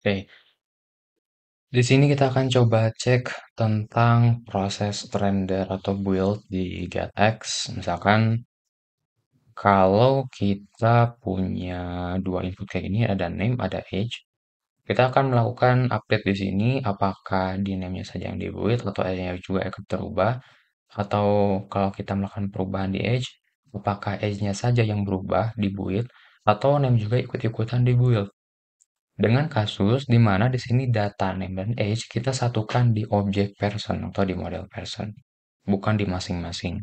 Oke, di sini kita akan coba cek tentang proses render atau build di GetX. Misalkan kalau kita punya dua input kayak gini, ada name, ada age, kita akan melakukan update di sini apakah di name-nya saja yang di-build atau age-nya juga ikut berubah, atau kalau kita melakukan perubahan di age, apakah age-nya saja yang berubah di build atau name juga ikut-ikutan di build. Dengan kasus di mana di sini data name dan age kita satukan di objek person atau di model person, bukan di masing-masing.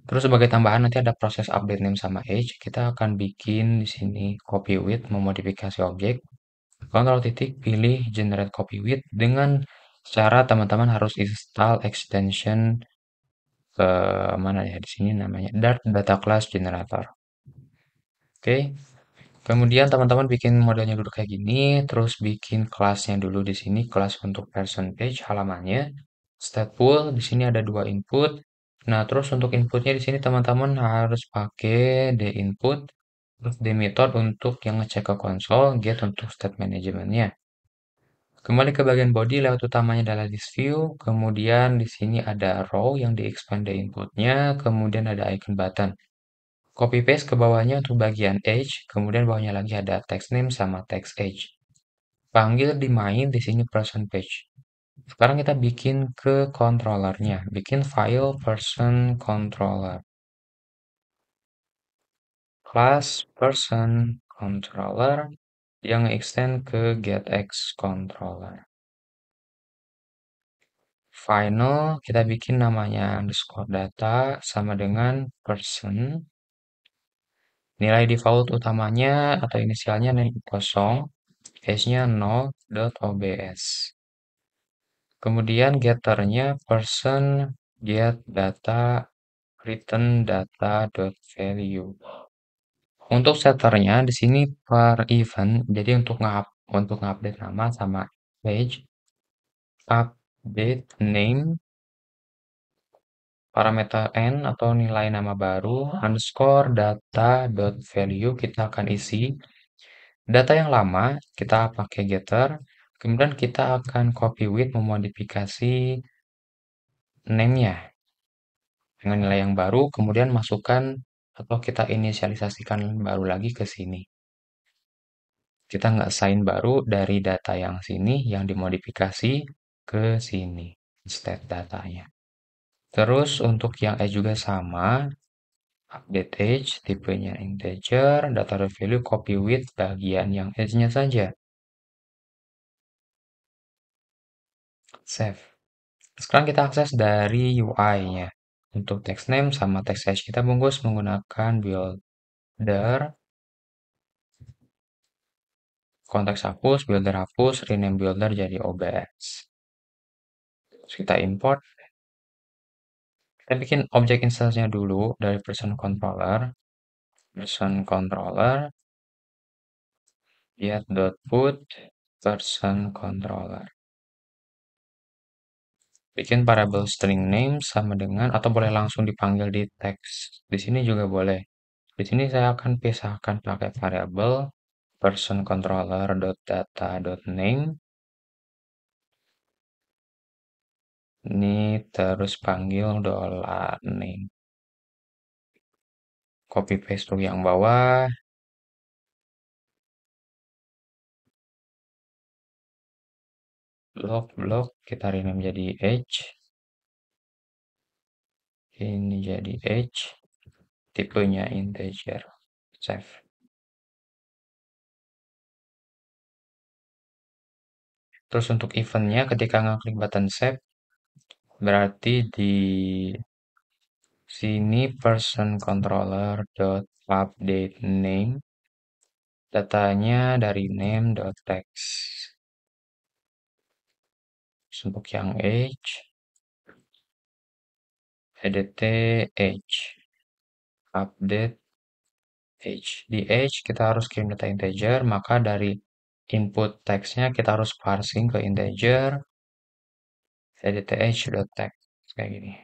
Terus sebagai tambahan nanti ada proses update name sama age, kita akan bikin di sini copy with memodifikasi objek. Kontrol titik pilih generate copy with dengan cara teman-teman harus install extension ke mana ya di sini namanya Dart Data Class Generator. Oke, kemudian teman-teman bikin modelnya dulu kayak gini, terus bikin kelasnya dulu di sini, kelas untuk person page halamannya. Stateful di sini ada dua input. Nah, terus untuk inputnya di sini teman-teman harus pakai d input, terus d method untuk yang ngecek ke konsol, get untuk state manajemennya. Kembali ke bagian body, layout utamanya adalah list view, kemudian di sini ada row yang di-expand the inputnya, kemudian ada icon button. Copy paste ke bawahnya untuk bagian age, kemudian bawahnya lagi ada text name sama text age. Panggil di main di sini person page. Sekarang kita bikin ke controllernya, bikin file person controller. Class person controller yang extend ke getX controller. Final kita bikin namanya underscore data sama dengan person. Nilai default utamanya atau inisialnya 0, hash-nya 0.obs. Kemudian getternya person get data return data.value. Untuk setternya di sini per event, jadi untuk ngupdate nama sama page, update name, parameter n atau nilai nama baru, underscore data.value kita akan isi. Data yang lama kita pakai getter, kemudian kita akan copy with memodifikasi name-nya dengan nilai yang baru, kemudian masukkan atau kita inisialisasikan baru lagi ke sini. Kita nggak sign baru dari data yang sini yang dimodifikasi ke sini, state datanya. Terus untuk yang age juga sama, update age, tipenya integer, data value copy with bagian yang age-nya saja. Save. Sekarang kita akses dari UI-nya. Untuk text name sama text age kita bungkus menggunakan builder, konteks hapus, rename builder jadi OBS. Terus kita import. Kita bikin objek instance-nya dulu dari person controller, get.put person controller. Bikin variable string name sama dengan atau boleh langsung dipanggil di teks. Di sini juga boleh. Di sini saya akan pisahkan pakai variabel person controller data name. Ini terus panggil $name. Copy paste tuh yang bawah. Blok kita rename jadi age. Ini jadi age. Tipenya integer. Save. Terus untuk eventnya ketika ngeklik button save, berarti di sini person controller dot update name, datanya dari name.text. Untuk yang age, edt age, update age. Di age kita harus kirim data integer, maka dari input teksnya kita harus parsing ke integer, edt age.text kayak gini.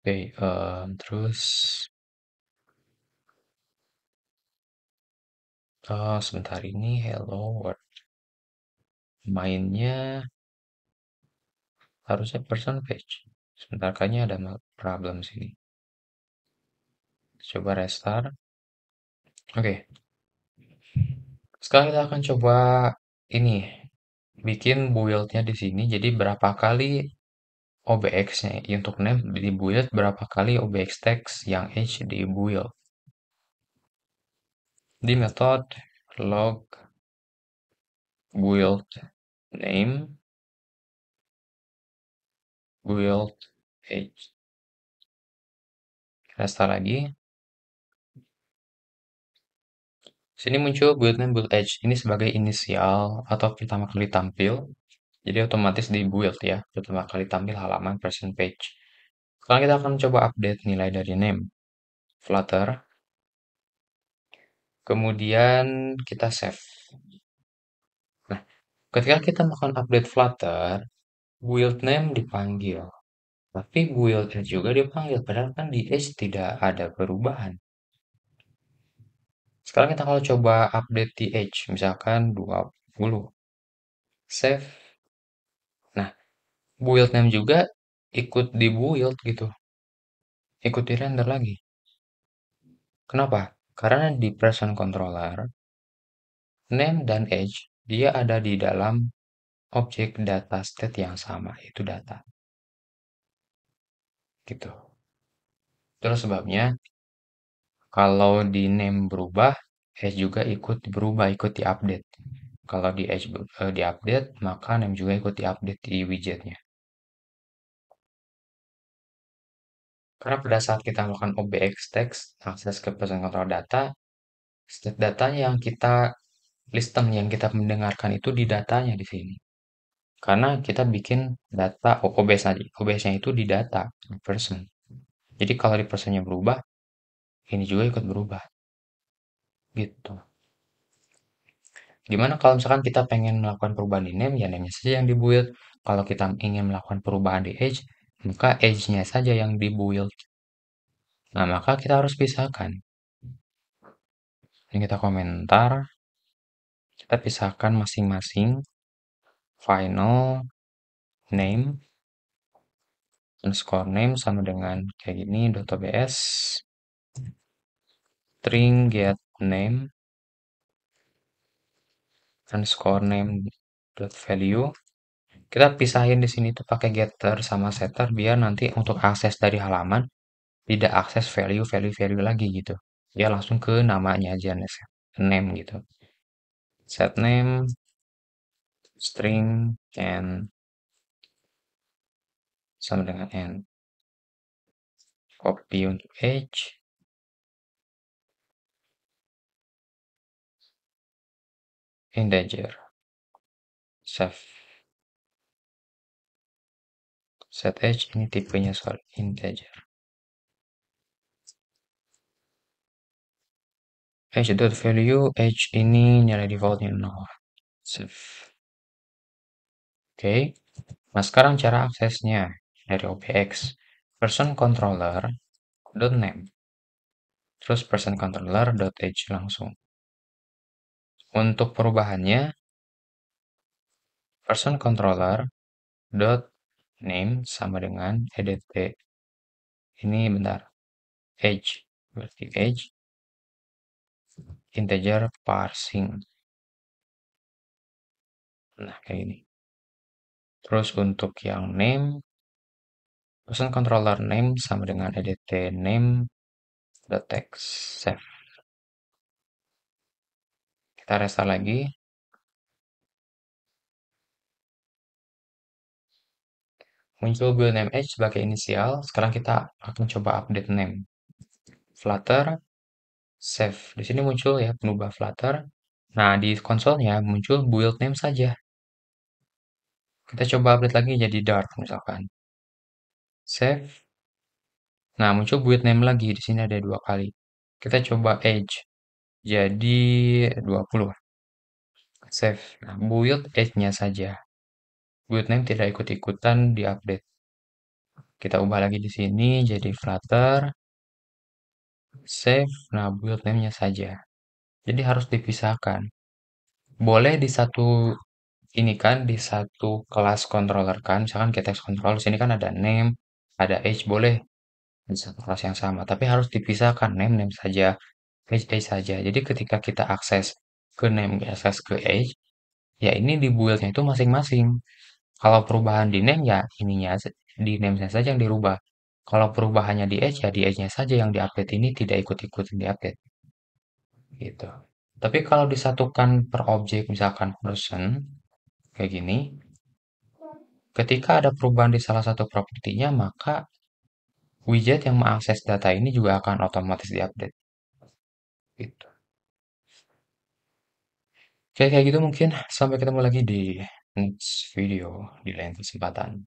Oke, terus Sebentar ini hello world. Mainnya harusnya person page. Sebentar kayaknya ada problem sini. Coba restart. Oke, sekarang kita akan coba ini bikin build-nya di sini. Jadi berapa kali OBX-nya untuk name di build, berapa kali OBX text yang H di build. Di metode log build name build H. Restart lagi. Sini muncul build name build H. Ini sebagai inisial atau pertama kali tampil. Jadi otomatis di build ya. Pertama kali tampil halaman person page. Sekarang kita akan coba update nilai dari name. Flutter. Kemudian kita save. Nah, ketika kita melakukan update Flutter, build name dipanggil. Tapi build Edge juga dipanggil. Padahal kan di Edge tidak ada perubahan. Sekarang kita kalau coba update di Edge. Misalkan 20. Save. Nah, build name juga ikut di build gitu. Ikut di render lagi. Kenapa? Karena di person controller, name dan Edge, dia ada di dalam objek data state yang sama. Itu data. Gitu. Terus sebabnya kalau di name berubah, Edge juga ikut berubah, ikut diupdate. Kalau di Edge diupdate, maka name juga ikut diupdate di widgetnya. Karena pada saat kita melakukan OBX text, akses ke person control data, state datanya yang kita listen, yang kita mendengarkan itu di datanya di sini. Karena kita bikin data OBS tadi, OBS-nya itu di data, di person. Jadi kalau di personnya berubah, ini juga ikut berubah. Gitu. Gimana kalau misalkan kita pengen melakukan perubahan di name, ya name-nya saja yang di-build. Kalau kita ingin melakukan perubahan di age, maka age-nya saja yang di-build. Nah, maka kita harus pisahkan. Ini kita komentar, kita pisahkan masing-masing final name underscore name sama dengan kayak gini, .obs string get name underscore name dot value. Kita pisahin di sini tuh pakai getter sama setter biar nanti untuk akses dari halaman tidak akses value lagi gitu. Ya langsung ke namanya aja name gitu. Set name string and sama dengan n. Copy untuk age. Integer. Save. Set age ini tipenya soal integer. Age.value, age ini nilai defaultnya 0. Save. Oke. Nah, sekarang cara aksesnya dari OBX. Person controller .name. Terus person controller .age langsung. Untuk perubahannya, person controller .name sama dengan edt. Ini bentar. Age. Berarti age integer parsing. Nah, kayak gini. Terus untuk yang name, person controller name sama dengan edt name.text. Save. Kita restart lagi. Muncul build name age sebagai inisial. Sekarang kita akan coba update name. Flutter, save. Di sini muncul ya penubah Flutter. Nah, di konsolnya muncul build name saja. Kita coba update lagi jadi Dart misalkan. Save. Nah, muncul build name lagi. Di sini ada 2 kali. Kita coba age. Jadi 20. Save. Nah, build age-nya saja. Build name tidak ikut-ikutan di update. Kita ubah lagi di sini jadi Flutter. Save. Nah, build name-nya saja. Jadi harus dipisahkan. Boleh di satu ini kan di satu kelas controller kan, misalkan kita text control sini kan ada name, ada age boleh di satu kelas yang sama, tapi harus dipisahkan name name saja, age saja. Jadi ketika kita akses ke name, akses ke age, ya ini di build-nya itu masing-masing. Kalau perubahan di name ya ininya di name-nya saja yang dirubah. Kalau perubahannya di age ya di age-nya saja yang diupdate ini tidak ikut-ikutin diupdate gitu. Tapi kalau disatukan per objek misalkan person kayak gini, ketika ada perubahan di salah satu propertinya maka widget yang mengakses data ini juga akan otomatis diupdate gitu. Kayak kayak gitu mungkin sampai ketemu lagi di next video di lain kesempatan.